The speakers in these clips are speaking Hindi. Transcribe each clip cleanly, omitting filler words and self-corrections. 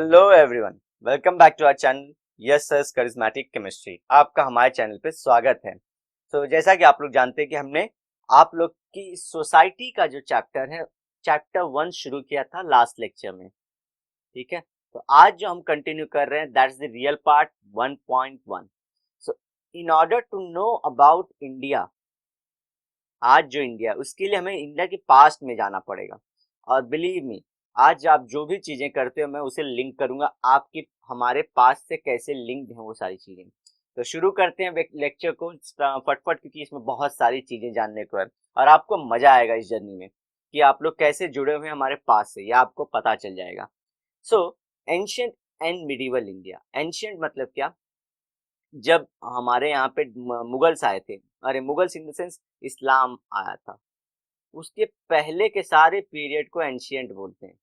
Hello everyone, welcome back to our channel yes sir charismatic chemistry. आपका हमारे चैनल पे स्वागत है। तो जैसा कि आप लोग जानते हैं कि हमने आप लोग की सोसाइटी का जो चैप्टर है, चैप्टर 1 शुरू किया था लास्ट लेक्चर में। ठीक है, तो आज जो हम कंटिन्यू कर रहे हैं that is the real part 1.1। So in order to know about India, आज जो इंडिया उसके लिए हमें इंडिया के पास्ट में जाना पड़ेगा। और बिलीव मी, आज आप जो भी चीजें करते हो मैं उसे लिंक करूंगा आपके हमारे पास्ट से कैसे लिंक्ड हैं वो सारी चीजें। तो शुरू करते हैं लेक्चर को फटफट, क्योंकि इसमें बहुत सारी चीजें जानने को है और आपको मजा आएगा इस जर्नी में कि आप लोग कैसे जुड़े हुए हैं हमारे पास से, यह आपको पता चल जाएगा। So ancient and medieval India. Ancient मतलब क्या? जब हमारे यहाँ पे मुगल्स आए थे, अरे मुगल्स इन द सेंस इस्लाम आया था, उसके पहले के सारे पीरियड को एंशियंट बोलते हैं।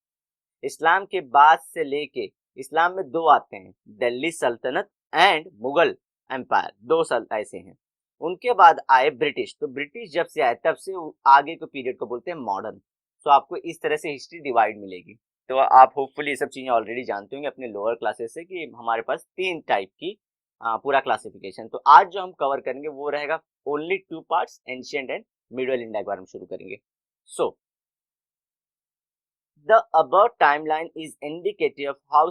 इस्लाम के बाद से लेके, इस्लाम में दो आते हैं, दिल्ली सल्तनत एंड मुगल एम्पायर, दो ऐसे हैं। उनके बाद आए ब्रिटिश, तो ब्रिटिश जब से आए तब से आगे के पीरियड को बोलते हैं मॉडर्न। तो आपको इस तरह से हिस्ट्री डिवाइड मिलेगी। तो आप होपफुली ये सब चीजें ऑलरेडी जानते होंगे अपने लोअर क्लासेस से कि हमारे पास 3 टाइप की पूरा क्लासिफिकेशन। तो आज जो हम कवर करेंगे वो रहेगा only 2 parts, ancient and medieval India के बारे में शुरू करेंगे। सो the above timeline is indicative of how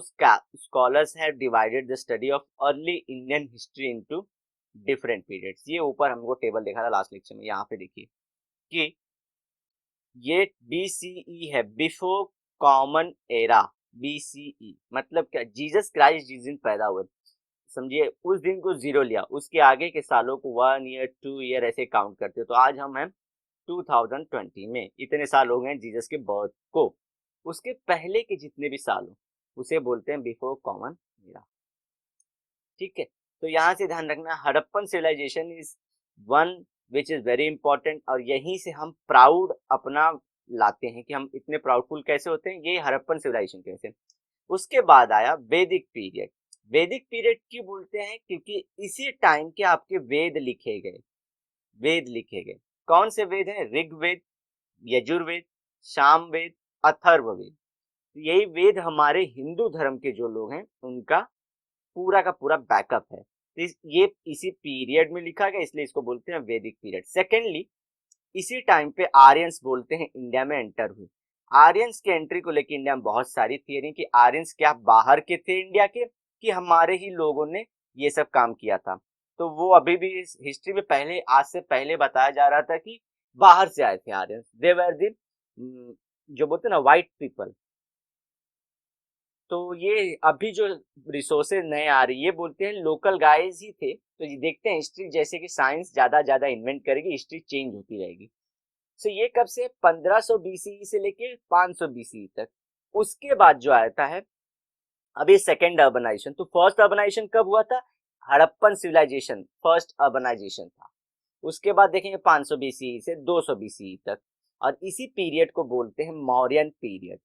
scholars have divided the study of early Indian history into different periods। ये ऊपर हमको टेबल देखा था लास्ट लेक्चर में, यहाँ पे देखिए कि ये BCE है, बिफोर कॉमन एरा। BCE मतलब क्या? जीसस क्राइस्ट जिस दिन पैदा हुए, समझिए उस दिन को जीरो लिया, उसके आगे के सालों को 1 ईयर 2 ईयर ऐसे काउंट करते हो। तो आज हम हैं 2020 में, इतने साल हो गए जीसस के बर्थ को। उसके पहले के जितने भी साल हो उसे बोलते हैं बिफोर कॉमन एरा। ठीक है, तो यहाँ से ध्यान रखना, Harappan civilisation is one which is very important, और यहीं से हम प्राउड अपना लाते हैं कि हम इतने प्राउडफुल कैसे होते हैं, ये हड़प्पन सिविलाइजेशन कैसे। उसके बाद आया वैदिक पीरियड। वैदिक पीरियड क्यों बोलते हैं? क्योंकि इसी टाइम के आपके वेद लिखे गए। वेद लिखे गए कौन से वेद हैं? ऋग्वेद, यजुर्वेद, सामवेद, अथर्ववेद। यही वेद हमारे हिंदू धर्म के जो लोग हैं उनका पूरा का पूरा बैकअप है। तो ये इसी पीरियड में लिखा गया, इसलिए इसको बोलते हैं वैदिक पीरियड। सेकेंडली, इसी टाइम पे आर्यंस बोलते हैं इंडिया में एंटर हुए। आर्यंस के एंट्री को लेकर इंडिया में बहुत सारी थियरी कि आर्यंस क्या बाहर के थे इंडिया के, कि हमारे ही लोगों ने ये सब काम किया था। तो वो अभी भी हिस्ट्री में पहले, आज से पहले बताया जा रहा था कि बाहर से आए थे आर्यंस। दे वर द जो बोलते हैं ना व्हाइट पीपल। तो ये अभी जो रिसोर्सेज नए आ रही है बोलते हैं लोकल गाइस ही थे। तो ये देखते हैं हिस्ट्री, जैसे कि साइंस ज्यादा ज्यादा इन्वेंट करेगी हिस्ट्री चेंज होती रहेगी। सो ये कब से? 1500 BCE से लेके 500 BCE तक। उसके बाद जो आता है अभी सेकेंड अर्बनाइजेशन। तो फर्स्ट अर्बनाइजेशन कब हुआ था? हड़प्पन सिविलाइजेशन फर्स्ट अर्बनाइजेशन था। उसके बाद देखेंगे 500 BCE से 200 BCE तक, और इसी पीरियड को बोलते हैं मौर्यन पीरियड।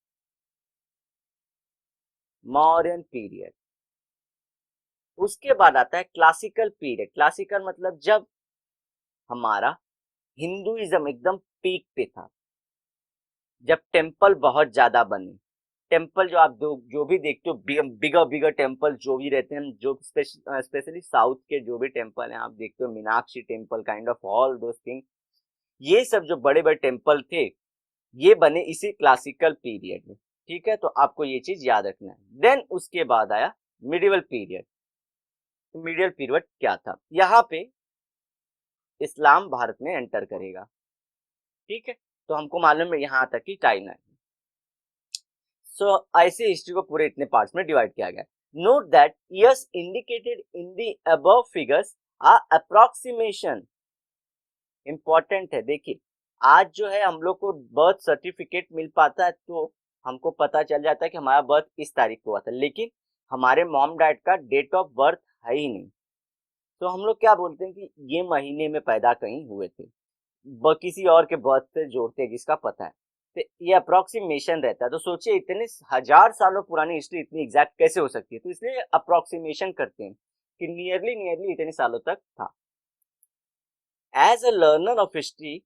मौर्यन पीरियड। उसके बाद आता है क्लासिकल पीरियड। क्लासिकल मतलब जब हमारा हिंदुइज्म एकदम पीक पे था, जब टेम्पल बहुत ज्यादा बने। टेम्पल जो आप जो भी देखते हो, बिगर बिगर टेम्पल जो भी रहते हैं, जो स्पेशली साउथ के जो भी टेम्पल हैं आप देखते हो, Meenakshi temple, kind of all those thing, ये सब जो बड़े बड़े टेम्पल थे ये बने इसी क्लासिकल पीरियड में। ठीक है, तो आपको ये चीज याद रखना है। देन उसके बाद आया मिडिवल पीरियड। मिडिवल पीरियड क्या था? यहाँ पे इस्लाम भारत में एंटर करेगा। ठीक है, तो हमको मालूम है यहाँ तक की टाइम है। सो ऐसे हिस्ट्री को पूरे इतने पार्ट्स में डिवाइड किया गया। Note that years indicated in the above figures are approximation. Important है, देखिए आज जो है हम लोग को बर्थ सर्टिफिकेट मिल पाता है तो हमको पता चल जाता है कि हमारा बर्थ इस तारीख को हुआ था, लेकिन हमारे मॉम डैड का डेट ऑफ बर्थ है ही नहीं। तो हम लोग क्या बोलते हैं कि ये महीने में पैदा कहीं हुए थे, किसी और के बर्थ से जोड़ते हैं जिसका पता है। तो ये अप्रोक्सीमेशन रहता है। तो सोचिए इतने हजार सालों पुरानी हिस्ट्री इतनी एग्जैक्ट कैसे हो सकती है, तो इसलिए अप्रोक्सीमेशन करते हैं कि नियरली नियरली इतने सालों तक था। As a learner of history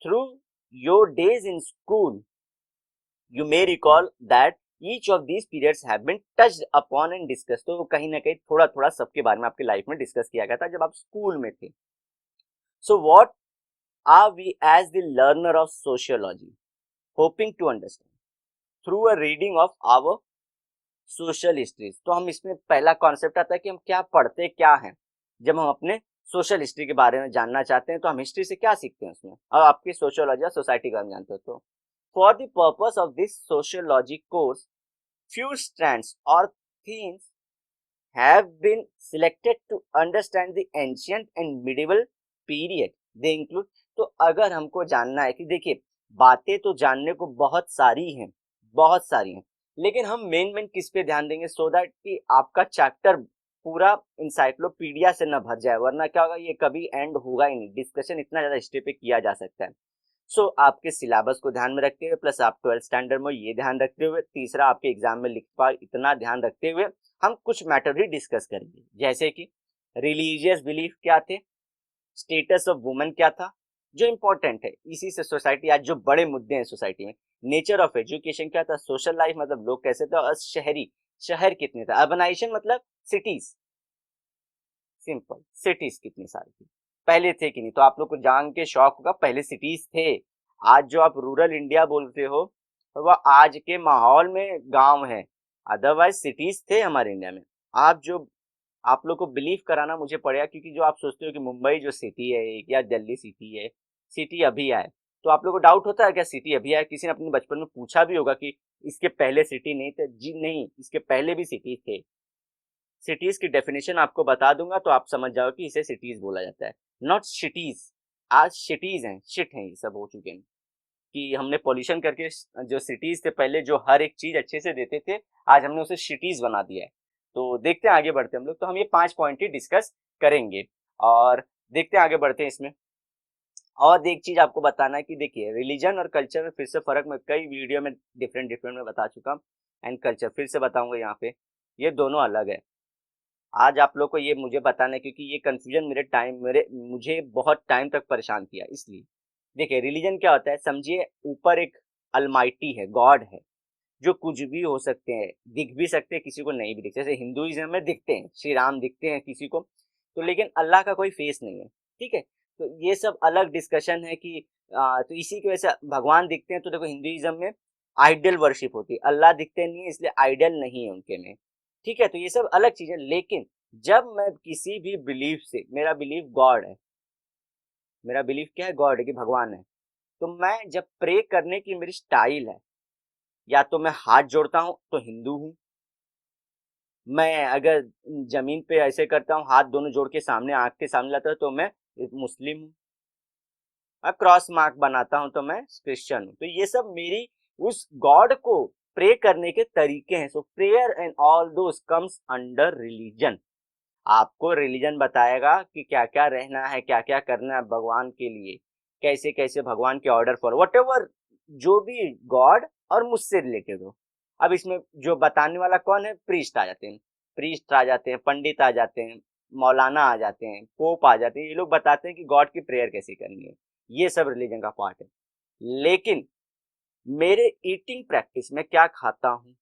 through your days in school, you may recall that each of these periods have been touched upon and discuss, तो कहीं ना कहीं थोड़ा थोड़ा सबके बारे में आपकी लाइफ में डिस्कस किया गया था जब आप स्कूल में थे. So what are we as the learner of sociology hoping to understand through a reading of our social histories. तो हम इसमें पहला कॉन्सेप्ट आता है कि हम क्या पढ़ते क्या हैं. जब हम अपने सोशल हिस्ट्री के बारे में जानना चाहते हैं तो हम हिस्ट्री से क्या सीखते हैं उसमें, अब आपकी सोशियोलॉजी या सोसाइटी के बारे में जानते हो. तो for the purpose of this sociology course few strands or themes have been selected to understand the ancient and medieval period. They include, तो अगर हमको जानना है कि देखिए बातें तो जानने को बहुत सारी हैं, बहुत सारी हैं, लेकिन हम मेन किस पे ध्यान देंगे सो दैट कि आपका चैप्टर पूरा इंसाइक्लोपीडिया से न भर जाए, वरना क्या होगा ये कभी एंड होगा ही नहीं. डिस्कशन इतना ज्यादा हिस्ट्री पे किया जा सकता है. आपके सिलेबस को ध्यान में रखते हुए प्लस आप 12th स्टैंडर्ड में ये ध्यान रखते हुए, तीसरा आपके एग्जाम में लिख पाए इतना ध्यान रखते हुए हम कुछ मैटर भी डिस्कस करेंगे, जैसे कि रिलीजियस बिलीफ क्या थे, स्टेटस ऑफ वुमेन क्या था जो इंपॉर्टेंट है, इसी से सोसाइटी आज जो बड़े मुद्दे हैं सोसाइटी में, नेचर ऑफ एजुकेशन क्या था, सोशल लाइफ मतलब लोग कैसे थे, और शहरी शहर कितने थे, अर्बनाइजेशन मतलब सिटीज, सिंपल सिटीज कितनी सारी थी, पहले थे कि नहीं. तो आप लोग को जान के शौक होगा पहले सिटीज थे. आज जो आप रूरल इंडिया बोलते हो तो वह आज के माहौल में गांव है, अदरवाइज सिटीज थे हमारे इंडिया में. आप जो आप लोग को बिलीव कराना मुझे पड़ेगा, क्योंकि जो आप सोचते हो कि मुंबई जो सिटी है या दिल्ली सिटी है, सिटी अभी आए, तो आप लोग को डाउट होता है क्या सिटी अभी आए. किसी ने अपने बचपन में पूछा भी होगा कि इसके पहले सिटी नहीं थे, जी नहीं, इसके पहले भी सिटी थे. सिटीज की डेफिनेशन आपको बता दूंगा तो आप समझ जाओ कि इसे सिटीज बोला जाता है, नॉट सिटीज. आज सिटीज हैं, शिट हैं, ये सब हो चुके हैं कि हमने पॉल्यूशन करके जो सिटीज थे पहले जो हर एक चीज अच्छे से देते थे, आज हमने उसे सिटीज बना दिया है. तो देखते हैं आगे बढ़ते हैं हम लोग. तो हम ये 5 पॉइंट ही डिस्कस करेंगे और देखते हैं आगे बढ़ते हैं इसमें. और एक चीज आपको बताना है कि देखिए रिलीजन और कल्चर में फिर से फर्क मैं कई वीडियो में डिफरेंट में बता चुका हूँ, एंड कल्चर फिर से बताऊंगा यहाँ पे, ये दोनों अलग है. आज आप लोग को ये मुझे बताना है क्योंकि ये कंफ्यूजन मेरे मुझे बहुत टाइम तक परेशान किया. इसलिए देखिए रिलीजन क्या होता है, समझिए ऊपर एक अलमाइटी है, गॉड है, जो कुछ भी हो सकते हैं, दिख भी सकते हैं, किसी को नहीं भी दिखते. जैसे हिंदुइज्म में दिखते हैं, श्री राम दिखते हैं किसी को, तो लेकिन अल्लाह का कोई फेस नहीं है. ठीक है, तो ये सब अलग डिस्कशन है कि तो इसी की वजह से भगवान दिखते हैं. तो देखो हिंदुइज्म में आइडल वर्शिप होती है, अल्लाह दिखते नहीं है इसलिए आइडल नहीं है उनके में. ठीक है, तो ये सब अलग चीज है. लेकिन जब मैं किसी भी बिलीफ से, मेरा बिलीफ गॉड है, मेरा बिलीफ क्या है, गॉड है कि भगवान है, तो मैं जब प्रे करने की मेरी स्टाइल है, या तो मैं हाथ जोड़ता हूं तो हिंदू हूं, मैं अगर जमीन पे ऐसे करता हूँ हाथ दोनों जोड़ के सामने आंख के सामने लाता हूँ तो मैं मुस्लिम हूँ, मैं क्रॉस मार्क बनाता हूँ तो मैं क्रिश्चियन हूँ. तो ये सब मेरी उस गॉड को प्रे करने के तरीके हैं. So prayer and all those comes under religion. आपको रिलीजन बताएगा कि क्या क्या रहना है, क्या क्या करना है भगवान के लिए, कैसे कैसे भगवान के ऑर्डर फॉलो, वट एवर जो भी गॉड और मुझसे रिलेटेड हो. अब इसमें जो बताने वाला कौन है, प्रीस्ट आ जाते हैं, प्रीस्ट आ जाते हैं, पंडित आ जाते हैं, मौलाना आ जाते हैं, पोप आ जाते हैं. ये लोग बताते हैं कि गॉड की प्रेयर कैसे करनी है. ये सब रिलीजन का पार्ट है. लेकिन मेरे ईटिंग प्रैक्टिस में क्या खाता हूँ,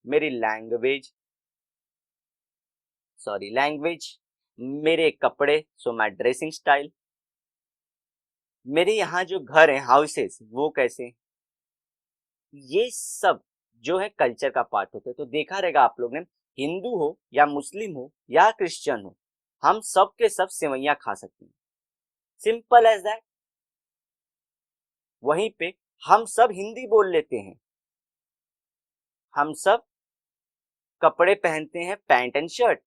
मेरी लैंग्वेज, मेरे कपड़े, सो माय ड्रेसिंग स्टाइल, मेरे यहाँ जो घर है हाउसेस वो कैसे, ये सब जो है कल्चर का पार्ट होता है. तो देखा रहेगा आप लोग ने, हिंदू हो या मुस्लिम हो या क्रिश्चियन हो, हम सब के सब सेवैयां खा सकते हैं, सिंपल एज दैट. वहीं पे हम सब हिंदी बोल लेते हैं, हम सब कपड़े पहनते हैं पैंट एंड शर्ट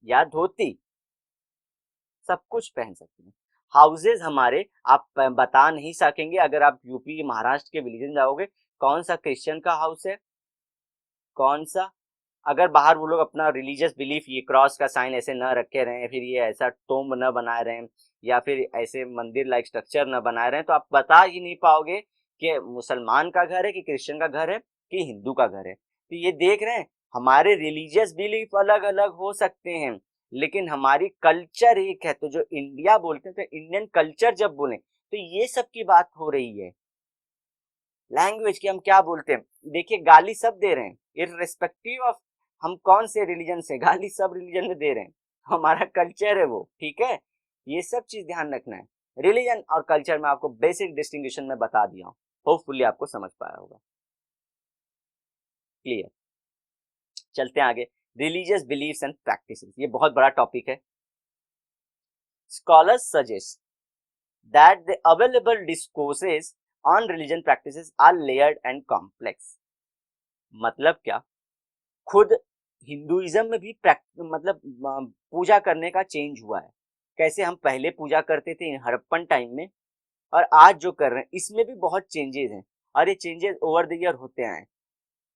या धोती, सब कुछ पहन सकते हैं. हाउसेज हमारे आप बता नहीं सकेंगे, अगर आप यूपी महाराष्ट्र के विलेज जाओगे कौन सा क्रिश्चियन का हाउस है, कौन सा, अगर बाहर वो लोग अपना रिलीजियस बिलीफ ये क्रॉस का साइन ऐसे न रखे रहे हैं, फिर ये ऐसा टोम्ब न बनाए रहे हैं, या फिर ऐसे मंदिर लाइक स्ट्रक्चर न बनाए रहे हैं, तो आप बता ही नहीं पाओगे कि मुसलमान का घर है कि क्रिश्चियन का घर है कि हिंदू का घर है. तो ये देख रहे हैं, हमारे रिलीजियस बिलीफ अलग अलग हो सकते हैं लेकिन हमारी कल्चर एक है. तो जो इंडिया बोलते हैं तो इंडियन कल्चर जब बोले तो ये सब की बात हो रही है. लैंग्वेज की हम क्या बोलते हैं, देखिए गाली सब दे रहे हैं, इररिस्पेक्टिव ऑफ हम कौन से रिलीजन से, गाली सब रिलीजन में दे रहे हैं, हमारा कल्चर है वो, ठीक है। ये सब चीज ध्यान रखना है। रिलीजन और कल्चर में आपको बेसिक डिस्टिंग्विशन में बता दिया हूँ, होपफुली आपको समझ पाया होगा। क्लियर, चलते हैं आगे। रिलीजियस बिलीव्स एंड प्रैक्टिसेस, ये बहुत बड़ा टॉपिक है। Scholars suggest that the available discourses on religion practices are layered and complex. मतलब क्या, खुद हिंदुइज्म में भी मतलब पूजा करने का चेंज हुआ है। कैसे हम पहले पूजा करते थे हड़प्पन टाइम में, और आज जो कर रहे हैं इसमें भी बहुत चेंजेस हैं, और ये चेंजेस ओवर द ईयर होते आए हैं।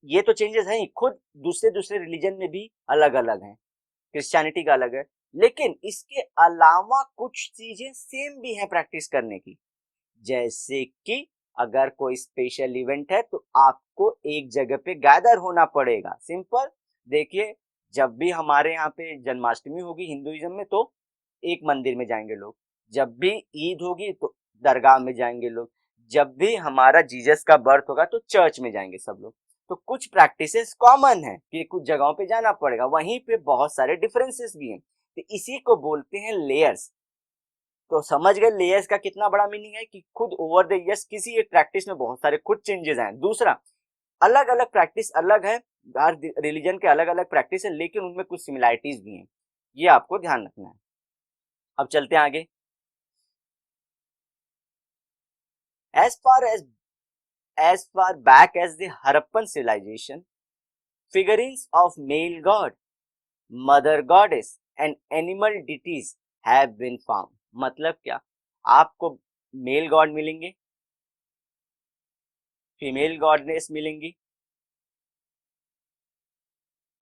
ये तो चेंजेस हैं ही, खुद दूसरे दूसरे रिलीजन में भी अलग अलग हैं, क्रिश्चियनिटी का अलग है, लेकिन इसके अलावा कुछ चीजें सेम भी हैं प्रैक्टिस करने की। जैसे कि अगर कोई स्पेशल इवेंट है तो आपको एक जगह पे गैदर होना पड़ेगा। सिंपल, देखिए जब भी हमारे यहाँ पे जन्माष्टमी होगी हिंदुइज्म में तो एक मंदिर में जाएंगे लोग, जब भी ईद होगी तो दरगाह में जाएंगे लोग, जब भी हमारा जीसस का बर्थ होगा तो चर्च में जाएंगे सब लोग। तो कुछ प्रैक्टिसेस कॉमन है कि कुछ जगहों पे जाना पड़ेगा, वहीं पे बहुत सारे डिफरेंसेस भी हैं, तो इसी को बोलते हैं लेयर्स। तो समझ गए लेयर्स का कितना बड़ा मीनिंग है कि खुद ओवर द इयर्स किसी एक प्रैक्टिस में बहुत सारे खुद चेंजेस आए। दूसरा, अलग अलग प्रैक्टिस अलग है, हर रिलीजन के अलग अलग प्रैक्टिस है, लेकिन उनमें कुछ सिमिलैरिटीज भी हैं, ये आपको ध्यान रखना है। अब चलते हैं आगे। As far as far back as the Harappan civilization, figurines of male god, mother goddess and animal deities have been found। मतलब क्या, आपको मेल गॉड मिलेंगे, फीमेल गॉडनेस मिलेंगी,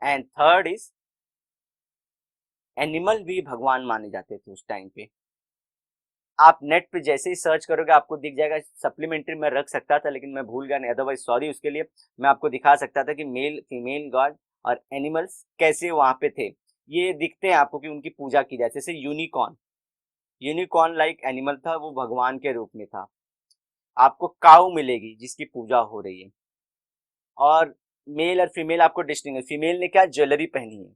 एंड थर्ड इज एनिमल भी भगवान माने जाते थे उस टाइम पे। आप नेट पे जैसे ही सर्च करोगे आपको दिख जाएगा, सप्लीमेंट्री में रख सकता था लेकिन मैं भूल गया, नहीं अदरवाइज सॉरी उसके लिए। मैं आपको दिखा सकता था कि मेल फीमेल गॉड और एनिमल्स कैसे वहां पे थे, ये दिखते हैं आपको कि उनकी पूजा की जाती है। जैसे यूनिकॉर्न, यूनिकॉर्न लाइक एनिमल था, वो भगवान के रूप में था। आपको काऊ मिलेगी जिसकी पूजा हो रही है, और मेल और फीमेल आपको डिस्टिंग, फीमेल ने क्या ज्वेलरी पहनी है,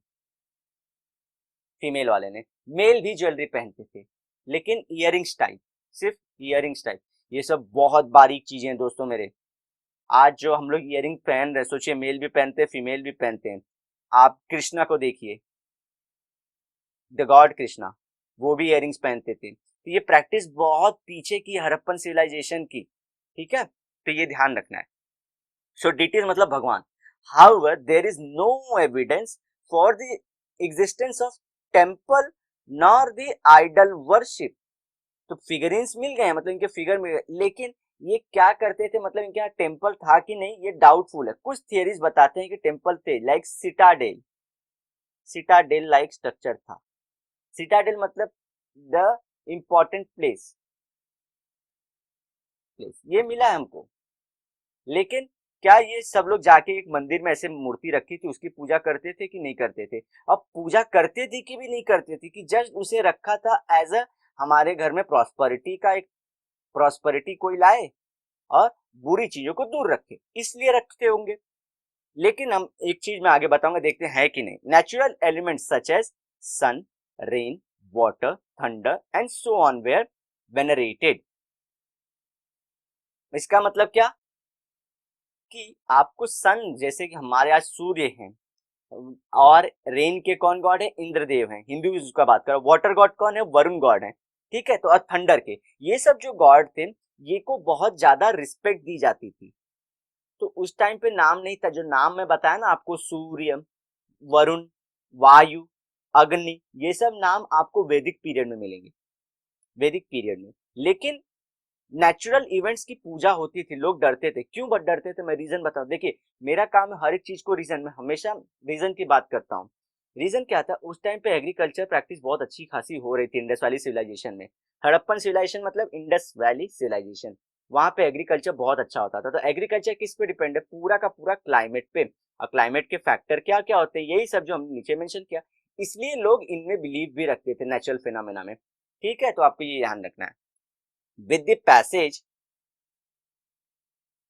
फीमेल वाले ने, मेल भी ज्वेलरी पहनते थे लेकिन इयरिंग्स टाइप, सिर्फ इयरिंग्स टाइप। ये सब बहुत बारीक चीजें हैं दोस्तों मेरे। आज जो हम लोग इयरिंग पहन रहे, सोचिए मेल भी पहनते हैं फीमेल भी पहनते हैं। आप कृष्णा को देखिए, द गॉड कृष्णा, वो भी इयरिंग्स पहनते थे। तो ये प्रैक्टिस बहुत पीछे की हड़प्पन सिविलाइजेशन की, ठीक है, तो ये ध्यान रखना है। सो डिटीज मतलब भगवान। However there is no evidence for the existence of temple nor the idol worship. तो फिगरिन्स मिल गए, मतलब इनके फिगर मिल गए, लेकिन ये क्या करते थे, मतलब इनके यहाँ टेम्पल था कि नहीं ये डाउटफुल है। कुछ थियरीज बताते हैं कि टेम्पल थे, like Citadel, Citadel like structure था। सिटाडेल मतलब द इंपॉर्टेंट प्लेस, प्लेस ये मिला है हमको। लेकिन क्या ये सब लोग जाके एक मंदिर में ऐसे मूर्ति रखी थी उसकी पूजा करते थे कि नहीं करते थे? अब पूजा करते थे कि भी नहीं करते थे, कि जस्ट उसे रखा था एज अ हमारे घर में प्रॉस्पेरिटी का एक, प्रॉस्पेरिटी कोई लाए और बुरी चीजों को दूर रखे, इसलिए रखते होंगे। लेकिन हम एक चीज मैं आगे बताऊंगा, देखते हैं कि नहीं। Natural elements such as sun, rain, water, thunder and so on were venerated. इसका मतलब क्या कि आपको सन, जैसे कि हमारे आज सूर्य हैं, और रेन के कौन गॉड है, इंद्रदेव हैं, हिंदू का बात करो। वाटर गॉड कौन है, वरुण गॉड है, ठीक है। तो और थंडर के, ये सब जो गॉड थे ये को बहुत ज्यादा रिस्पेक्ट दी जाती थी। तो उस टाइम पे नाम नहीं था, जो नाम मैं बताया ना आपको, सूर्य, वरुण, वायु, अग्नि, ये सब नाम आपको वैदिक पीरियड में मिलेंगे, वैदिक पीरियड में। लेकिन नेचुरल इवेंट्स की पूजा होती थी, लोग डरते थे। क्यों डरते थे, मैं रीजन बताऊं। देखिए मेरा काम है हर एक चीज को रीजन, में हमेशा रीजन की बात करता हूँ। रीजन क्या था, उस टाइम पे एग्रीकल्चर प्रैक्टिस बहुत अच्छी खासी हो रही थी इंडस वैली सिविलाइजेशन में। हड़प्पन सिविलाइजेशन मतलब इंडस वैली सिविलाइजेशन, वहां पे एग्रीकल्चर बहुत अच्छा होता था। तो एग्रीकल्चर किस पे डिपेंड है, पूरा का पूरा क्लाइमेट पे। और क्लाइमेट के फैक्टर क्या क्या होते हैं, यही सब जो हमने नीचे मेंशन किया। इसलिए लोग इनमें बिलीव भी रखते थे, नेचुरल फिनोमेना में, ठीक है। तो आपको ये ध्यान रखना है। विद द पैसेज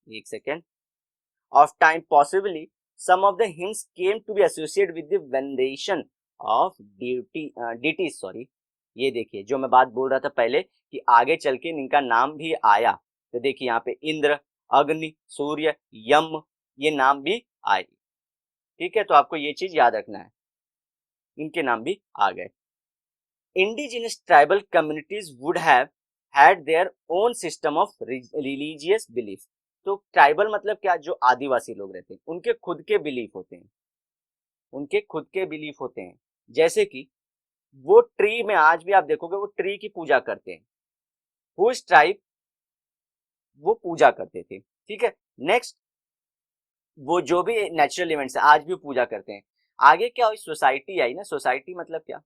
एक second, of time possibly some of the hymns came to be associated with the veneration of deities, sorry। ये देखिए जो मैं बात बोल रहा था पहले कि आगे चल के इनका नाम भी आया, तो देखिए यहाँ पे इंद्र, अग्नि, सूर्य, यम, ये नाम भी आए। ठीक है, तो आपको ये चीज याद रखना है, इनके नाम भी आ गए। indigenous tribal communities would have had their own system of religious beliefs। तो ट्राइबल मतलब क्या, जो आदिवासी लोग रहते हैं उनके खुद के बिलीफ होते हैं, उनके खुद के बिलीफ होते हैं। जैसे कि वो ट्री में आज भी आप देखोगे वो ट्री की पूजा करते हैं, हुज ट्राइब वो पूजा करते थे। ठीक है, नेक्स्ट, वो जो भी नेचुरल इवेंट्स है आज भी वो पूजा करते हैं। आगे क्या हुई, सोसाइटी आई ना। सोसाइटी मतलब क्या,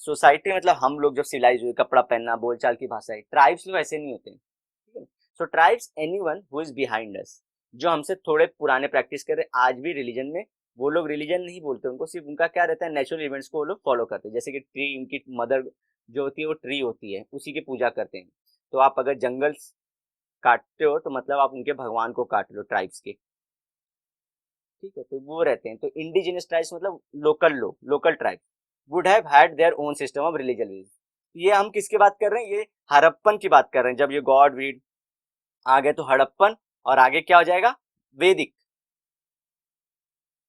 सोसाइटी मतलब हम लोग जब सिविलाइज हुए, कपड़ा पहनना, बोलचाल की भाषा है। ट्राइब्स लोग ऐसे नहीं होते हैं, ठीक है। So tribes anyone who is behind us, जो हमसे थोड़े पुराने प्रैक्टिस कर रहे हैं आज भी रिलीजन में, वो लोग रिलीजन नहीं बोलते उनको, सिर्फ उनका क्या रहता है, नेचुरल इवेंट्स को वो लोग फॉलो करते हैं। जैसे कि ट्री, उनकी मदर जो होती है वो ट्री होती है, उसी की पूजा करते हैं। तो आप अगर जंगल काटते हो तो मतलब आप उनके भगवान को काट लो, ट्राइब्स के। ठीक है, तो वो रहते हैं। तो इंडिजिनस ट्राइब्स मतलब लोकल लोग, local tribe would have had their own system of religion. ये हम किसकी बात कर रहे हैं, ये हड़प्पन की बात कर रहे हैं। जब ये गॉड वीड आ गए तो हड़प्पन, और आगे क्या हो जाएगा, वैदिक।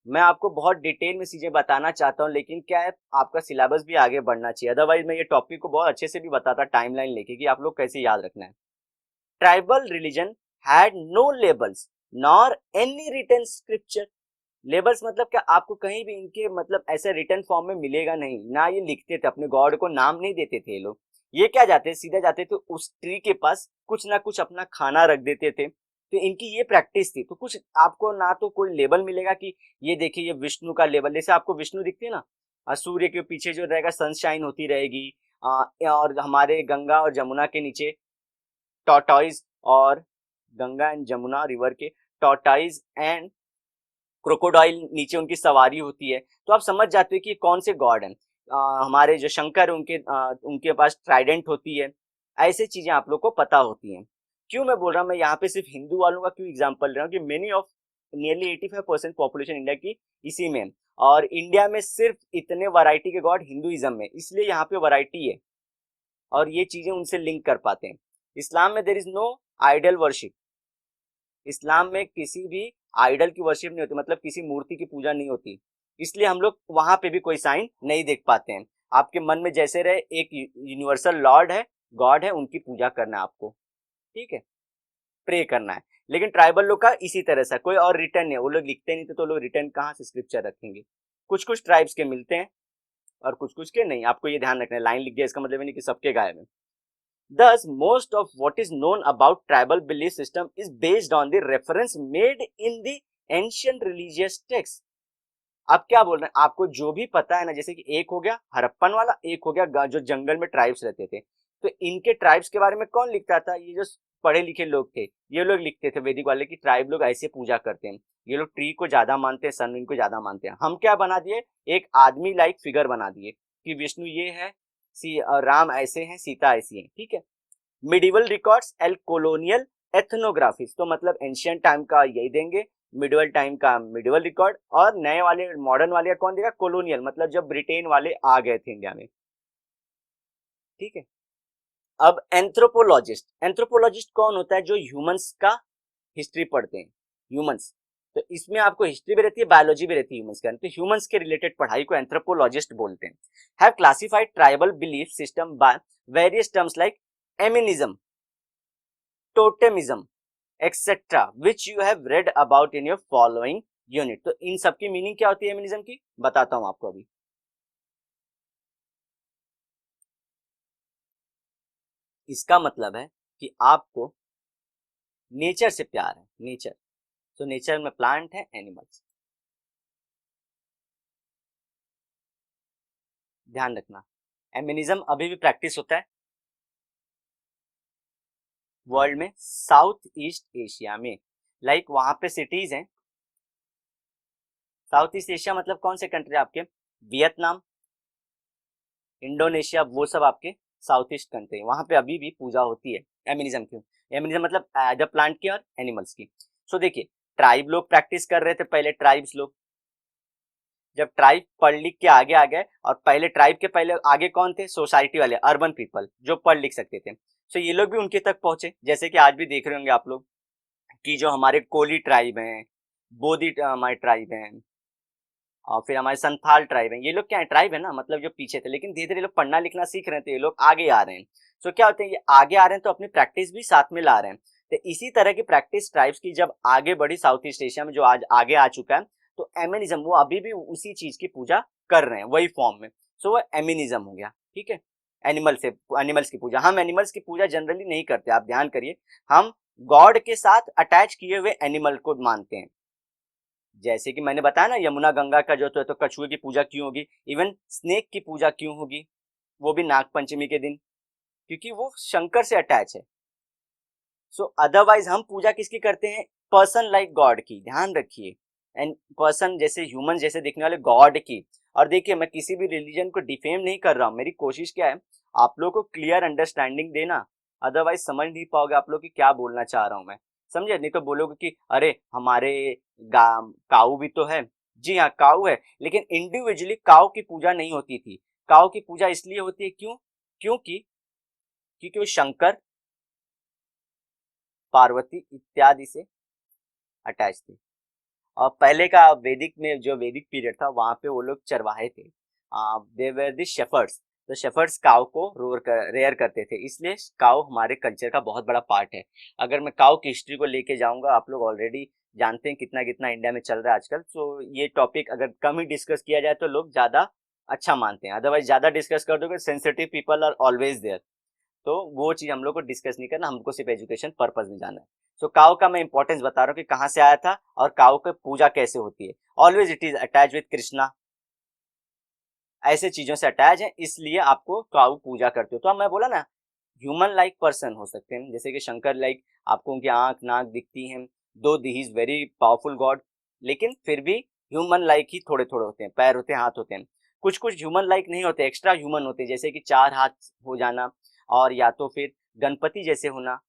मैं आपको बहुत डिटेल में चीजें बताना चाहता हूँ, लेकिन क्या है, आपका सिलेबस भी आगे बढ़ना चाहिए। अदरवाइज मैं ये टॉपिक को बहुत अच्छे से भी बताता टाइमलाइन लेके कि आप लोग कैसे याद रखना है। Tribal religion had no labels nor any written scripture. Labels मतलब क्या, आपको कहीं भी इनके मतलब ऐसे रिटर्न फॉर्म में मिलेगा नहीं ना। ये लिखते थे, अपने गॉड को नाम नहीं देते थे ये लोग। ये क्या जाते सीधा जाते थे उस ट्री के पास, कुछ ना कुछ अपना खाना रख देते थे। तो इनकी ये प्रैक्टिस थी। तो कुछ आपको ना तो कोई लेबल मिलेगा कि ये देखिए ये विष्णु का लेबल, जैसे आपको विष्णु दिखते है ना, सूर्य के पीछे जो रहेगा सनशाइन होती रहेगी, और हमारे गंगा और जमुना के नीचे टॉर्टॉइज, और गंगा एंड जमुना रिवर के टॉर्टॉइज एंड क्रोकोडाइल नीचे उनकी सवारी होती है। तो आप समझ जाते हो कि ये कौन से गॉड हैं। हमारे जो शंकर उनके पास ट्राइडेंट होती है। ऐसे चीजें आप लोग को पता होती हैं। क्यों मैं बोल रहा हूँ, मैं यहाँ पे सिर्फ हिंदू वालों का क्यों एग्जांपल ले रहा हूँ कि many of nearly 85% population India की इसी में है। और इंडिया में सिर्फ इतने वैरायटी के गॉड हिंदुइज्म में, इसलिए यहाँ पे वैरायटी है और ये चीजें उनसे लिंक कर पाते हैं। इस्लाम में there is no idol worship. इस्लाम में किसी भी आइडल की वर्शिप नहीं होती, मतलब किसी मूर्ति की पूजा नहीं होती। इसलिए हम लोग वहां पे भी कोई साइन नहीं देख पाते हैं। आपके मन में जैसे रहे, एक यूनिवर्सल लॉर्ड है, गॉड है, उनकी पूजा करना है आपको। ठीक है, प्रे करना है। लेकिन ट्राइबल लोग का इसी तरह से कोई और रिटर्न है, वो लोग लिखते नहीं थे, तो लोग रिटर्न कहाँ से स्क्रिप्चर रखेंगे। कुछ कुछ ट्राइब्स के मिलते हैं और कुछ कुछ के नहीं। आपको ये ध्यान रखना है, लाइन लिख गया इसका मतलब नहीं कि सबके गायब है। Thus, most of what is known about tribal belief system is based on the reference made in the ancient religious texts। अब क्या बोल रहे हैं, आपको जो भी पता है ना, जैसे कि एक हो गया हड़प्पन वाला, एक हो गया जो जंगल में ट्राइब्स रहते थे। तो इनके ट्राइब्स के बारे में कौन लिखता था, ये जो पढ़े लिखे लोग थे, ये लोग लिखते थे वैदिक वाले की ट्राइब लोग ऐसे पूजा करते हैं। ये लोग ट्री को ज्यादा मानते हैं, सन को ज्यादा मानते हैं। हम क्या बना दिए, एक आदमी लाइक फिगर बना दिए कि विष्णु ये है, राम ऐसे हैं, सीता ऐसी है। ठीक है, मिडिवल रिकॉर्ड्स एल कोलोनियल एथनोग्राफीज, तो मतलब एंशियंट टाइम का यही देंगे, मिडिवल टाइम का मिडिवल रिकॉर्ड, और नए वाले मॉडर्न वाले का कौन देगा, कोलोनियल, मतलब जब ब्रिटेन वाले आ गए थे इंडिया में। ठीक है, अब एंथ्रोपोलॉजिस्ट, एंथ्रोपोलॉजिस्ट कौन होता है, जो ह्यूमंस का हिस्ट्री पढ़ते हैं, ह्यूमंस। तो इसमें आपको हिस्ट्री भी रहती है, बायोलॉजी भी रहती है ह्यूमंस का, तो ह्यूमंस के रिलेटेड पढ़ाई को एंथ्रोपोलॉजिस्ट बोलते हैं। Have classified tribal belief system by various terms like animism, totemism, etcetera, which you have read about in your following unit. तो इन सब की मीनिंग क्या होती है एमिनिज्म की, बताता हूं आपको अभी। इसका मतलब है कि आपको नेचर से प्यार है, नेचर। तो नेचर में प्लांट है, एनिमल्स, ध्यान रखना। एमिनिज्म अभी भी प्रैक्टिस होता है वर्ल्ड में, साउथ ईस्ट एशिया में। लाइक वहां पे सिटीज हैं, साउथ ईस्ट एशिया मतलब कौन से कंट्री आपके, वियतनाम, इंडोनेशिया, वो सब आपके साउथ ईस्ट कंट्री। वहां पे अभी भी पूजा होती है एमिनिज्म की। एमिनिज्म मतलब एज प्लांट की और एनिमल्स की। सो देखिए, ट्राइब लोग प्रैक्टिस कर रहे थे पहले, ट्राइब्स लोग। जब ट्राइब पढ़ लिख के आगे आ गए, और पहले ट्राइब के पहले आगे कौन थे, सोसाइटी वाले, अर्बन पीपल जो पढ़ लिख सकते थे। सो ये लोग भी उनके तक पहुंचे, जैसे कि आज भी देख रहे होंगे आप लोग कि जो हमारे कोली ट्राइब हैं, बोधी हमारे ट्राइब हैं, और फिर हमारे संथाल ट्राइब हैं, ये लोग क्या है, ट्राइब है ना, मतलब जो पीछे थे, लेकिन धीरे धीरे लोग पढ़ना लिखना सीख रहे थे, ये लोग आगे आ रहे हैं। सो क्या होते हैं, ये आगे आ रहे हैं तो अपनी प्रैक्टिस भी साथ में ला रहे हैं। तो इसी तरह की प्रैक्टिस ट्राइब्स की जब आगे बढ़ी साउथ ईस्ट एशिया में, जो आज आगे आ चुका है, तो एमिनिज्म, वो अभी भी उसी चीज की पूजा कर रहे हैं वही फॉर्म में। सो वो एमिनिज्म हो गया, ठीक है। एनिमल्स की पूजा, हम एनिमल्स की पूजा जनरली नहीं करते, आप ध्यान करिए, हम गॉड के साथ अटैच किए हुए एनिमल को मानते हैं। जैसे कि मैंने बताया ना, यमुना गंगा का जो तो कछुए की पूजा क्यों होगी, इवन स्नेक की पूजा क्यों होगी, वो भी नाग पंचमी के दिन, क्योंकि वो शंकर से अटैच है। सो अदरवाइज हम पूजा किसकी करते हैं, पर्सन लाइक गॉड की, ध्यान रखिए, एंड पर्सन जैसे ह्यूमन जैसे दिखने वाले गॉड की। और देखिए, मैं किसी भी रिलीजन को डिफेम नहीं कर रहा हूँ, मेरी कोशिश क्या है, आप लोगों को क्लियर अंडरस्टैंडिंग देना। अदरवाइज समझ नहीं पाओगे आप लोग कि क्या बोलना चाह रहा हूँ मैं, समझे, नहीं तो बोलोगे कि अरे हमारे काऊ भी तो है। जी हाँ, काऊ है, लेकिन इंडिविजुअली काऊ की पूजा नहीं होती थी। काऊ की पूजा इसलिए होती है, क्यों, क्योंकि क्योंकि वो शंकर, पार्वती इत्यादि से अटैच थे। और पहले का वैदिक में, जो वैदिक पीरियड था, वहां पे वो लोग चरवाहे थे, दे वर द शेफर्ड्स। तो शेफर्ड्स काव को रेयर करते थे, इसलिए काव हमारे कल्चर का बहुत बड़ा पार्ट है। अगर मैं काव की हिस्ट्री को लेके जाऊंगा, आप लोग ऑलरेडी जानते हैं कितना कितना इंडिया में चल रहा है आजकल, तो ये टॉपिक अगर कम ही डिस्कस किया जाए तो लोग ज्यादा अच्छा मानते हैं, अदरवाइज ज्यादा डिस्कस कर दोगे, sensitive people are always there, तो वो चीज हम लोग को डिस्कस नहीं करना, हमको सिर्फ एजुकेशन पर्पज में जाना है। सो काउ का मैं इंपॉर्टेंस बता रहा हूँ कि कहाँ से आया था और काउ की पूजा कैसे होती है। Always it is attach with Krishna, ऐसे चीजों से अटैच है, इसलिए आपको काउ पूजा करते हो। तो अब मैं बोला ना, ह्यूमन लाइक पर्सन हो सकते हैं, जैसे कि शंकर लाइक, आपको उनकी आंख नाक दिखती हैं, दो he is very powerful God, लेकिन फिर भी ह्यूमन लाइक ही थोड़े थोड़े होते हैं, पैर होते हैं, हाथ होते हैं। कुछ कुछ ह्यूमन लाइक नहीं होते, एक्स्ट्रा ह्यूमन होते हैं, जैसे कि चार हाथ हो जाना, और या तो फिर गणपति जैसे होना,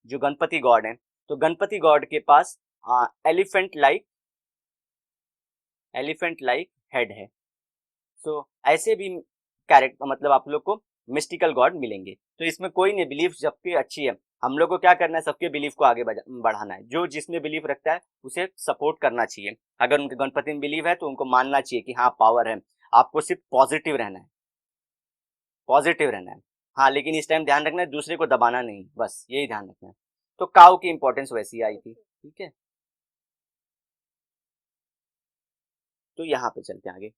जो गणपति गॉड है, तो गणपति गॉड के पास एलिफेंट लाइक हेड है। सो ऐसे भी कैरेक्टर, मतलब आप लोग को मिस्टिकल गॉड मिलेंगे। तो इसमें कोई नहीं, बिलीफ सबकी अच्छी है, हम लोग को क्या करना है, सबके बिलीफ को आगे बढ़ाना है। जो जिसमें बिलीफ रखता है उसे सपोर्ट करना चाहिए। अगर उनके गणपति में बिलीव है तो उनको मानना चाहिए कि हाँ पावर है। आपको सिर्फ पॉजिटिव रहना है, पॉजिटिव रहना है। हाँ, लेकिन इस टाइम ध्यान रखना है, दूसरे को दबाना नहीं, बस यही ध्यान रखना है। तो काउ की इंपॉर्टेंस वैसी आई थी, ठीक है। तो यहाँ पे चलते हैं आगे।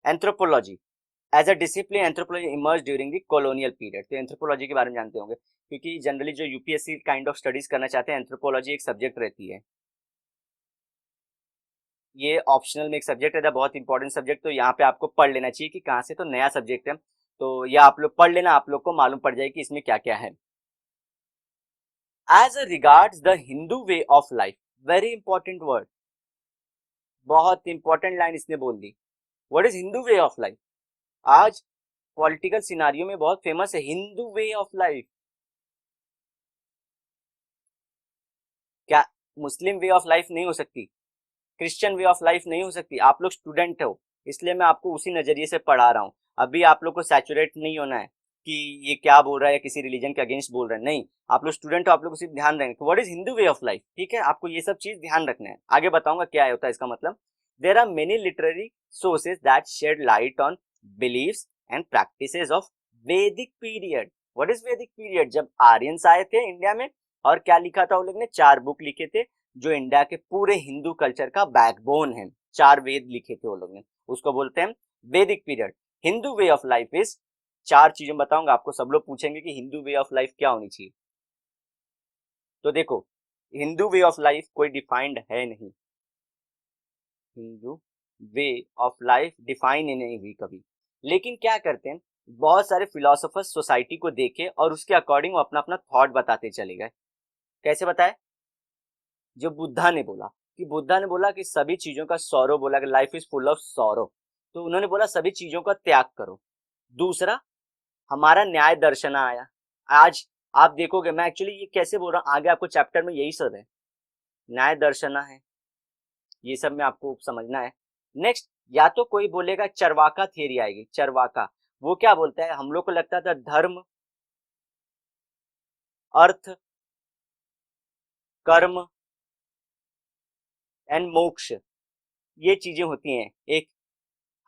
Anthropology as a discipline, anthropology emerge during the colonial period. तो एंथ्रोपोलॉजी के बारे में जानते होंगे, क्योंकि जनरली जो यूपीएससी काइंड ऑफ स्टडीज करना चाहते हैं, एंथ्रोपोलॉजी एक सब्जेक्ट रहती है। ये ऑप्शनल में एक सब्जेक्ट है, बहुत इंपॉर्टेंट सब्जेक्ट, तो यहाँ पे आपको पढ़ लेना चाहिए कि कहाँ से, तो नया सब्जेक्ट है, तो यह आप लोग पढ़ लेना, आप लोग को मालूम पड़ जाए कि इसमें क्या क्या है। As regards the Hindu way of life, very important word, बहुत इंपॉर्टेंट लाइन इसने बोल दी। What is Hindu way of life? आज पॉलिटिकल सिनारियो में बहुत फेमस है हिंदू वे ऑफ लाइफ। क्या मुस्लिम वे ऑफ लाइफ नहीं हो सकती? क्रिश्चियन वे ऑफ लाइफ नहीं हो सकती? आप लोग स्टूडेंट हो, इसलिए मैं आपको उसी नजरिए से पढ़ा रहा हूँ। अभी आप लोग को सैचुरेट नहीं होना है कि ये क्या बोल रहा है या किसी रिलीजन के अगेंस्ट बोल रहा है, नहीं। आप लोग स्टूडेंट हो, आप लोग को सिर्फ ध्यान रखना है what is Hindu way of life, ठीक है। आपको ये सब चीज ध्यान रखना है, आगे बताऊंगा क्या होता है इसका मतलब। There are many literary sources that shed light on beliefs and practices of Vedic period. What is Vedic period? जब आर्यंस आए थे इंडिया में, और क्या लिखा था, वो लोग ने चार बुक लिखे थे, जो इंडिया के पूरे हिंदू कल्चर का बैकबोन है। चार वेद लिखे थे वो लोग ने, उसको बोलते हैं वैदिक period. Hindu way of life is, चार चीजें बताऊंगा आपको, सब लोग पूछेंगे कि हिंदू वे ऑफ लाइफ क्या होनी चाहिए। तो देखो, हिंदू वे ऑफ लाइफ कोई डिफाइंड है नहीं, Hindu way of life define ही नहीं हुई कभी। लेकिन क्या करते हैं, बहुत सारे फिलोसोफर्स सोसाइटी को देखे और उसके अकॉर्डिंग वो अपना अपना थॉट बताते चले गए। कैसे बताए? जो बुद्धा ने बोला कि सभी चीजों का सौरव, बोला कि life is full of sorrow, तो उन्होंने बोला सभी चीजों का त्याग करो। दूसरा, हमारा न्याय दर्शन आया, आज आप देखोगे, मैं एक्चुअली ये कैसे बोल रहा हूँ, आगे आपको चैप्टर में यही सब है, न्याय दर्शना है, ये सब में आपको समझना है। नेक्स्ट, या तो कोई बोलेगा चरवाका थियरी आएगी, चरवाका, वो क्या बोलता है, हम लोग को लगता था धर्म, अर्थ, कर्म एंड मोक्ष, ये चीजें होती हैं एक,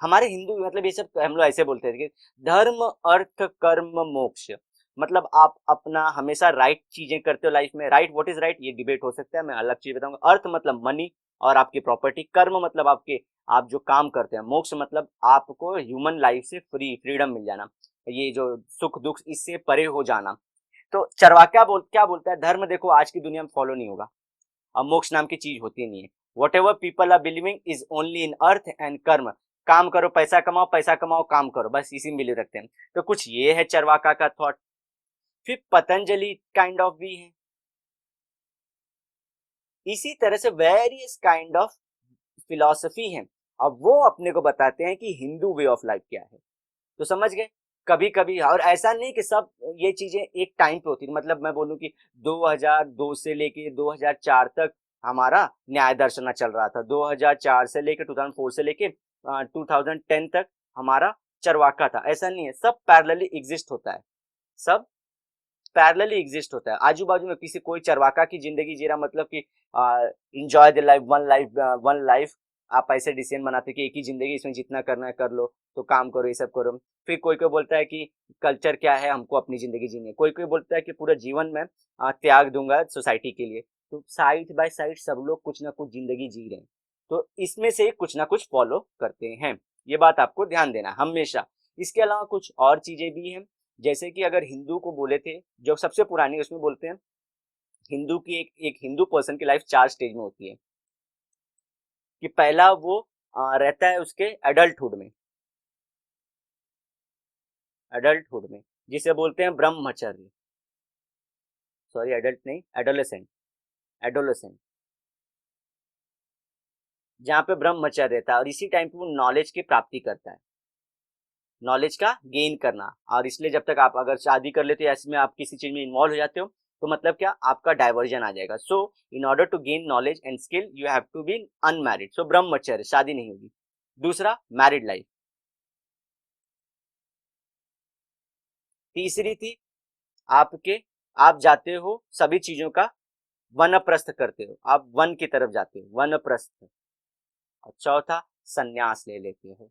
हमारे हिंदू मतलब ये सब हम लोग ऐसे बोलते थे कि धर्म, अर्थ, कर्म, मोक्ष, मतलब आप अपना हमेशा राइट चीजें करते हो लाइफ में। राइट, व्हाट इज राइट, ये डिबेट हो सकता है, मैं अलग चीज बताऊंगा। अर्थ मतलब मनी और आपकी प्रॉपर्टी, कर्म मतलब आपके, आप जो काम करते हैं, मोक्ष मतलब आपको ह्यूमन लाइफ से फ्रीडम मिल जाना, ये जो सुख दुख इससे परे हो जाना। तो चरवाका क्या बोलता है, धर्म देखो आज की दुनिया में फॉलो नहीं होगा, अब मोक्ष नाम की चीज होती नहीं है। Whatever people are believing is only in artha and karma, काम करो पैसा कमाओ, पैसा कमाओ काम करो, बस इसी में बिलीव रखते हैं। तो कुछ ये है चरवाका का थॉट। फिर पतंजलि काइंड ऑफ भी है, इसी तरह से वेरियस काइंड ऑफ फिलॉसफी है। अब वो अपने को बताते हैं कि हिंदू वे ऑफ लाइफ क्या है। तो समझ गए, कभी कभी, और ऐसा नहीं कि सब ये चीजें एक टाइम पे होती है, मतलब मैं बोलूं कि 2002 से लेके 2004 तक हमारा न्याय दर्शना चल रहा था, 2004 से लेके 2004 से लेके 2010 तक हमारा चरवाका था, ऐसा नहीं है, सब पैरेलली एग्जिस्ट होता है, सब पैरेलली एग्जिस्ट होता है। आजू बाजू में किसी कोई चरवाका की जिंदगी जी रहा, मतलब कि enjoy the life, one life, आप ऐसे डिसीजन बनाते कि एक ही जिंदगी, इसमें जितना करना है कर लो, तो काम करो, ये सब करो। फिर कोई कोई बोलता है कि कल्चर क्या है, हमको अपनी जिंदगी जीनी है। कोई कोई बोलता है कि पूरा जीवन में त्याग दूंगा सोसाइटी के लिए। तो साइड बाय साइड सब लोग कुछ ना कुछ जिंदगी जी रहे हैं, तो इसमें से कुछ ना कुछ फॉलो करते हैं, ये बात आपको ध्यान देना हमेशा। इसके अलावा कुछ और चीजें भी हैं, जैसे कि अगर हिंदू को बोले थे, जो सबसे पुरानी उसमें बोलते हैं, हिंदू की एक हिंदू पर्सन की लाइफ 4 स्टेज में होती है। कि पहला वो रहता है उसके एडल्टहुड में, एडल्टहुड में जिसे बोलते हैं ब्रह्मचर्य, सॉरी एडल्ट नहीं, एडोलेसेंट, एडोलेसेंट, जहाँ पे ब्रह्मचर्य रहता है, और इसी टाइम पे वो नॉलेज की प्राप्ति करता है, नॉलेज का गेन करना। और इसलिए जब तक आप अगर शादी कर लेते हो, इसमें आप किसी चीज में इन्वॉल्व हो जाते हो, तो मतलब क्या, आपका डाइवर्जन आ जाएगा। So in order to gain knowledge and skill you have to be unmarried, so brahmacharya, शादी नहीं होगी। दूसरा मैरिड लाइफ, तीसरी थी आपके, आप जाते हो सभी चीजों का वनप्रस्थ करते हो, आप वन की तरफ जाते हो, वनप्रस्थ। और चौथा संन्यास ले लेते हो।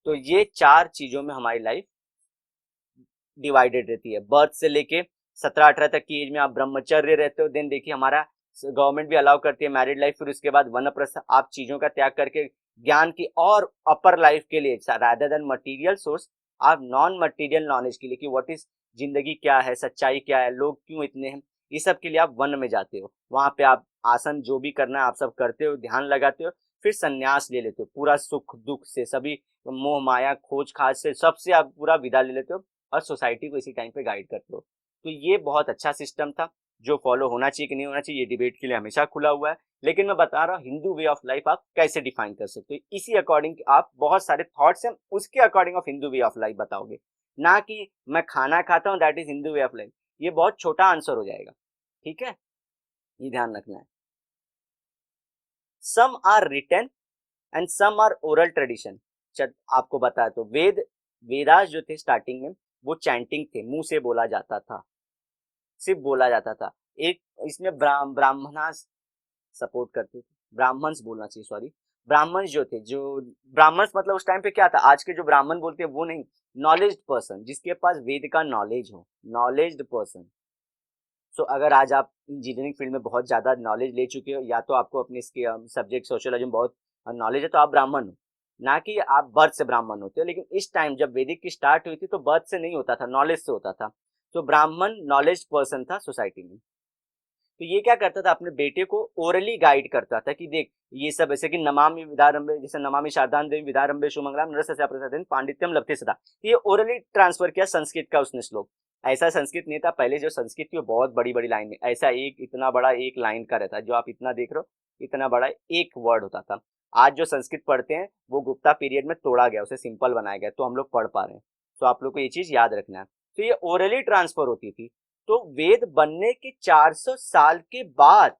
तो ये 4 चीजों में हमारी लाइफ डिवाइडेड रहती है। बर्थ से लेके 17-18 तक की एज में आप ब्रह्मचर्य रहते हो, देन देखिए हमारा गवर्नमेंट भी अलाउ करती है मैरिड लाइफ, फिर उसके बाद वनप्रस्थ, आप चीजों का त्याग करके ज्ञान की और अपर लाइफ के लिए, रादर देन मटेरियल सोर्स, आप नॉन मटेरियल नॉलेज के लिए, कि व्हाट इज जिंदगी क्या है, सच्चाई क्या है, लोग क्यों इतने हैं, ये सब के लिए आप वन में जाते हो। वहां पे आप आसन जो भी करना है आप सब करते हो, ध्यान लगाते हो, फिर संन्यास ले लेते हो, पूरा सुख दुख से, सभी मोह माया खोज खाज से, सबसे आप पूरा विदा ले लेते हो, और सोसाइटी को इसी टाइम पे गाइड करते हो। तो ये बहुत अच्छा सिस्टम था, जो फॉलो होना चाहिए कि नहीं होना चाहिए, ये डिबेट के लिए हमेशा खुला हुआ है। लेकिन मैं बता रहा हूँ हिंदू वे ऑफ लाइफ आप कैसे डिफाइन कर सकते हो, इसी अकॉर्डिंग आप बहुत सारे थॉट्स हैं उसके according of Hindu way of life बताओगे, ना कि मैं खाना खाता हूँ that is Hindu way of life, ये बहुत छोटा आंसर हो जाएगा। ठीक है, ये ध्यान रखना है। Some are written and some are oral tradition. आपको बताया तो वेदास जो थे स्टार्टिंग में, वो चैंटिंग थे, मुंह से बोला जाता था, सिर्फ बोला जाता था। एक इसमें ब्राह्मणास सपोर्ट करते थे, ब्राह्मण्स बोलना चाहिए, सॉरी, ब्राह्मण्स जो थे, जो ब्राह्मण्स मतलब उस टाइम पे क्या था, आज के जो ब्राह्मण बोलते हैं वो नहीं, नॉलेज्ड पर्सन, जिसके पास वेद का नॉलेज हो, नॉलेज्ड पर्सन। सो अगर आज आप इंजीनियरिंग फील्ड में बहुत ज्यादा नॉलेज ले चुके हो, या तो आपको अपने इसके सब्जेक्ट सोशियोलॉजी में बहुत नॉलेज है, तो आप ब्राह्मण हो, ना कि आप बर्थ से ब्राह्मण होते हो। लेकिन इस टाइम जब वैदिक की स्टार्ट हुई थी, तो बर्थ से नहीं होता था, नॉलेज से होता था। तो ब्राह्मण नॉलेज पर्सन था सोसाइटी में। तो ये क्या करता था, अपने बेटे को ओरली गाइड करता था कि देख ये सब, ऐसे कि नमामि विदारंभे, जैसे नमामि शारदान देवी विदारंभे शुमंगलाम नरस्य प्रसादेन पांडित्यम लभते सदा, ये ओरली ट्रांसफर किया संस्कृत का उसने श्लोक। ऐसा संस्कृत नहीं था पहले, जो संस्कृत थी वो बहुत बड़ी बड़ी लाइन में, ऐसा एक इतना बड़ा एक लाइन का रहता है, जो आप इतना देख रहे हो, इतना बड़ा एक वर्ड होता था। आज जो संस्कृत पढ़ते हैं वो गुप्ता पीरियड में तोड़ा गया, उसे सिंपल बनाया गया, तो हम लोग पढ़ पा रहे हैं। तो आप लोग को ये चीज याद रखना है। तो ये ओरली ट्रांसफर होती थी। तो वेद बनने के 400 साल के बाद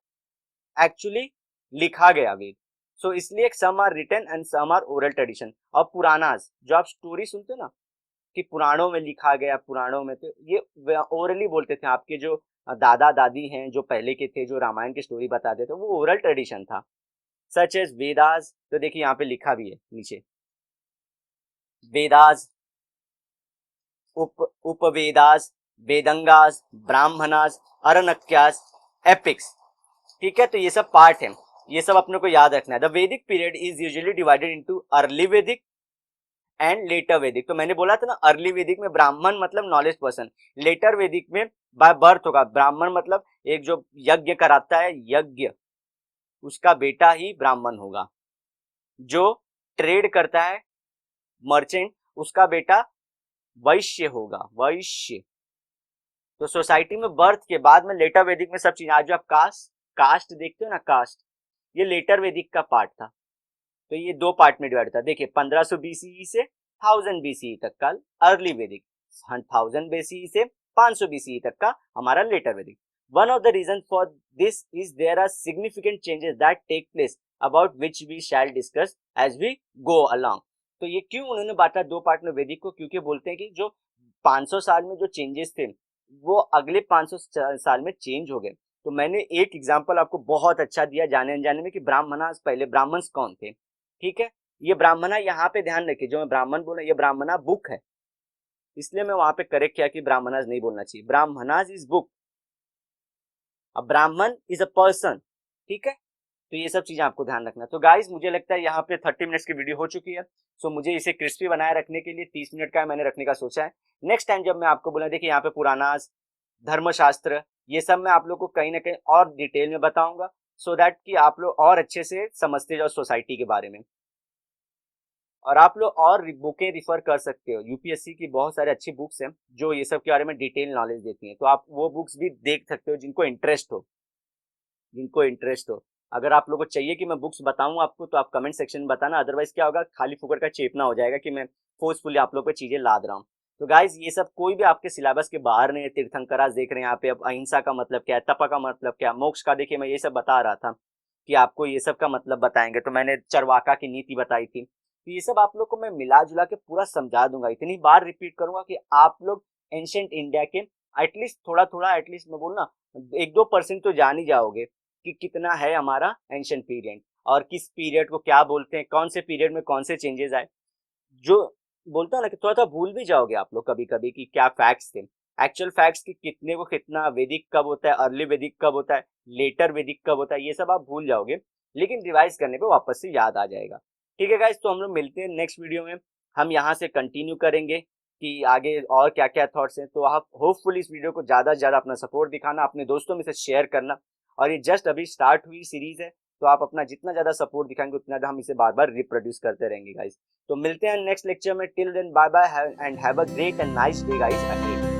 एक्चुअली लिखा गया वेद। सो इसलिए some are written and some are oral tradition. और पुरानास जो आप स्टोरी सुनते हो ना कि पुराणों में लिखा गया, पुराणों में, तो ये ओरली बोलते थे। आपके जो दादा दादी हैं जो पहले के थे, जो रामायण की स्टोरी बताते थे, वो ओरल ट्रेडिशन था। सच एज वेदास, तो देखिए यहाँ पे लिखा भी है नीचे, वेदास, उपवेदास, वेदंगास, ब्राह्मणास, अरण्यकास, एपिक्स। ठीक है, तो ये सब पार्ट है, ये सब अपने को याद रखना है। द वैदिक period is usually divided into early वैदिक एंड लेटर वैदिक। तो मैंने बोला था ना, अर्ली वैदिक में ब्राह्मण मतलब नॉलेज पर्सन, लेटर वैदिक में बाय बर्थ होगा। ब्राह्मण मतलब एक जो यज्ञ कराता है, यज्ञ, उसका बेटा ही ब्राह्मण होगा। जो ट्रेड करता है, मर्चेंट, उसका बेटा वैश्य होगा, वैश्य। तो सोसाइटी में बर्थ के बाद में लेटर वैदिक में सब चीज, आज जो आप कास्ट देखते हो ना, कास्ट, ये लेटर वैदिक का पार्ट था। तो ये दो पार्ट में डिवाइड था। देखिए 1500 बीसीई से 1000 बीसीई तक का अर्ली वैदिक, 1000 बीसीई से 500 बीसीई तक का हमारा later Vedic. One of the reason for this is there are significant changes that take place about which we shall discuss as we go along. तो ये क्यों उन्होंने बांटा दो पार्ट में वैदिक को, क्योंकि बोलते हैं कि जो 500 साल में जो चेंजेस थे वो अगले 500 साल में चेंज हो गए। तो मैंने एक एग्जांपल आपको बहुत अच्छा दिया जाने अनजाने में कि ब्राह्मणास, पहले ब्राह्मण्स कौन थे। ठीक है, ये ब्राह्मणा यहाँ पे ध्यान रखिए, जो मैं ब्राह्मण बोला ये ब्राह्मणा बुक है, इसलिए मैं वहां पे करेक्ट किया कि ब्राह्मणास नहीं बोलना चाहिए, ब्राह्मणास इज बुक, अब ब्राह्मण इज अ पर्सन। ठीक है, तो ये सब चीजें आपको ध्यान रखना। तो गाइज मुझे लगता है यहाँ पे 30 मिनट्स की वीडियो हो चुकी है। सो मुझे इसे क्रिस्पी बनाए रखने के लिए 30 मिनट का मैंने रखने का सोचा है। नेक्स्ट टाइम जब मैं आपको बोला, देखिए यहाँ पे पुरानास, धर्मशास्त्र, ये सब मैं आप लोग को कहीं ना कहीं और डिटेल में बताऊंगा, सो दैट कि आप लोग और अच्छे से समझते जाओ सोसाइटी के बारे में। और आप लोग और बुकें रिफर कर सकते हो, यूपीएससी की बहुत सारे अच्छी बुक्स हैं जो ये सब के बारे में डिटेल नॉलेज देती हैं, तो आप वो बुक्स भी देख सकते हो जिनको इंटरेस्ट हो, जिनको इंटरेस्ट हो। अगर आप लोगों को चाहिए कि मैं बुक्स बताऊं आपको, तो आप कमेंट सेक्शन में बताना, अदरवाइज क्या होगा, खाली फुकट का चेपना हो जाएगा कि मैं फोर्सफुली आप लोग पे चीजें लाद रहा हूँ। तो गाइज ये सब कोई भी आपके सिलेबस के बाहर नहीं है। तीर्थंकरास देख रहे हैं यहाँ पे, अब अहिंसा का मतलब क्या है, तपा का मतलब क्या है, मोक्ष का, देखिए मैं ये सब बता रहा था कि आपको ये सब का मतलब बताएंगे। तो मैंने चरवाका की नीति बताई थी, तो ये सब आप लोग को मैं मिला जुला के पूरा समझा दूंगा। इतनी बार रिपीट करूंगा कि आप लोग एंशिएंट इंडिया के एटलीस्ट थोड़ा थोड़ा, एटलीस्ट मैं बोलूँ ना 1-2% तो जान ही जाओगे कि कितना है हमारा एंशिएंट पीरियड, और किस पीरियड को क्या बोलते हैं, कौन से पीरियड में कौन से चेंजेस आए। जो बोलता है ना कि थोड़ा थोड़ा भूल भी जाओगे आप लोग कभी कभी कि क्या फैक्ट्स थे, एक्चुअल फैक्ट्स कि कितने को कितना, वैदिक कब होता है, अर्ली वैदिक कब होता है, लेटर वैदिक कब होता है, ये सब आप भूल जाओगे, लेकिन रिवाइज करने पे वापस से याद आ जाएगा। ठीक है गाइस, तो हम लोग मिलते हैं नेक्स्ट वीडियो में। हम यहाँ से कंटिन्यू करेंगे कि आगे और क्या क्या थॉट्स हैं। तो आप होपफुली इस वीडियो को ज़्यादा से ज़्यादा अपना सपोर्ट दिखाना, अपने दोस्तों में से शेयर करना। और ये जस्ट अभी स्टार्ट हुई सीरीज है, तो आप अपना जितना ज़्यादा सपोर्ट दिखाएंगे उतना हम इसे बार बार रिप्रोड्यूस करते रहेंगे गाइस। तो मिलते हैं नेक्स्ट लेक्चर में, till then bye bye and have a great and nice day guys ahead.